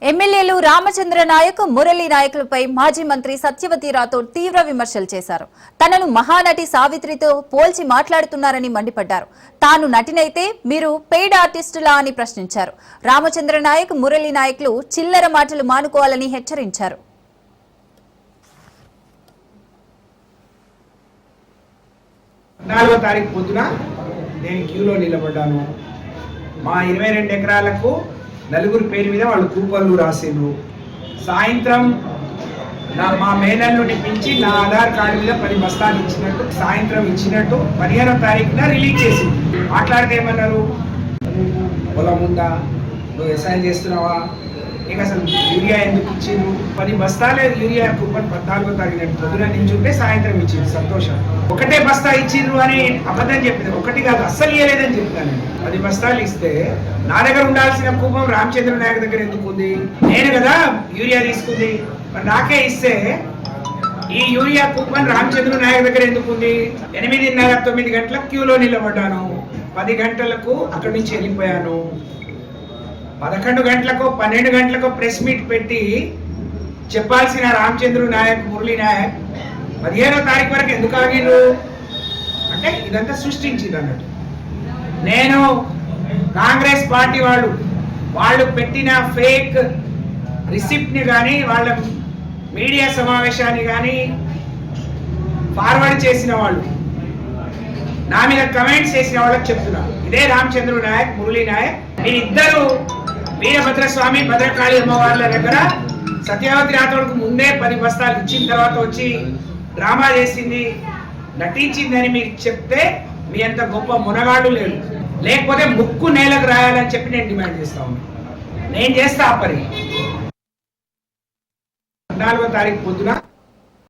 ఎమ్మెల్యేలు రామచంద్ర నాయక్, మురళీ నాయకులపై మాజీ మంత్రి సత్యవతి రాథోడ్ తీవ్ర విమర్శలు చేశారు. తనను మహానటి సావిత్రితో పోల్చి మాట్లాడుతున్నారని మండిపడ్డారు. తాను నటినైతే మీరు పెయిడ్ ఆర్టిస్టులా అని ప్రశ్నించారు. రామచంద్ర నాయక్, మురళీ నాయకులు చిల్లర మాటలు మానుకోవాలని హెచ్చరించారు. తారీఖు పొద్దున నేను క్యూలో నిలబడ్డాను. మా 22 ఎకరాలకు నలుగురు పేరు మీద వాళ్ళు కూపన్లు రాసిండ్రు. సాయంత్రం మా మేనల్ని పిలిచి నా ఆధార్ కార్డు మీద 10 బస్తాలు ఇచ్చినట్టు సాయంత్రం ఇచ్చినట్టు 15వ తారీఖున రిలీజ్ చేసి మాట్లాడితే ఏమన్నారు, పొలం ఉందా, నువ్వు వ్యవసాయం చేస్తున్నావా, నీకు అసలు యూరియా ఎందుకు ఇచ్చిండ్రు, 10 బస్తాలే యూరియా కూపన్ 14వ తారీఖు పొద్దున నించుంటే సాయంత్రం ఇచ్చింది. సంతోషం. ఒకటే బస్తా ఇచ్చిండ్రు అని అబద్ధం చెప్పింది. ఒకటి కాదు, అస్సలు ఇవ్వలేదని చెప్తాను. 10 బస్తాలు ఇస్తే నా దగ్గర ఉండాల్సిన కూపం రామచంద్ర నాయక్ దగ్గర ఎందుకు ఉంది? నేను కదా యూరియా తీసుకుంది. మరి నాకే ఇస్తే ఈ యూరియా కూపన్ రామచంద్ర నాయక్ దగ్గర ఎందుకు ఉంది? 8:30, 9 గంటలకు క్యూలో నిలబడ్డాను. 10 గంటలకు అక్కడి నుంచి వెళ్ళిపోయాను. 11 గంటలకు 12 గంటలకు ప్రెస్ మీట్ పెట్టి చెప్పాల్సిన రామచంద్ర నాయక్, మురళీ నాయక్ 15వ తారీఖు వరకు ఎందుకు ఆగిరు అంటే ఇదంతా సృష్టించింది అన్నట్టు. నేను కాంగ్రెస్ పార్టీ వాళ్ళు పెట్టిన ఫేక్ రిసిప్ట్ని కానీ వాళ్ళ మీడియా సమావేశాన్ని కానీ ఫార్వర్డ్ చేసిన వాళ్ళు, నా మీద కమెంట్స్ చేసిన వాళ్ళకి చెప్తున్నారు. ఇదే రామచంద్ర నాయక్, మురళీ నాయక్ వీరిద్దరూ వీరభద్రస్వామి, భద్రకాళి అమ్మవార్ల దగ్గర సత్యవతి రాథోడ్కు ముందే 10 బస్తాలు ఇచ్చిన తర్వాత వచ్చి డ్రామా చేసింది, నటించిందని మీరు చెప్తే మీ అంత గొప్ప మునగాడు లేడు. లేకపోతే ముక్కు నేలకు రాయాలని చెప్పి నేను డిమాండ్ చేస్తా ఉన్నాను. నేను చేస్తా ఆ పని. 14వ తారీఖు పొద్దున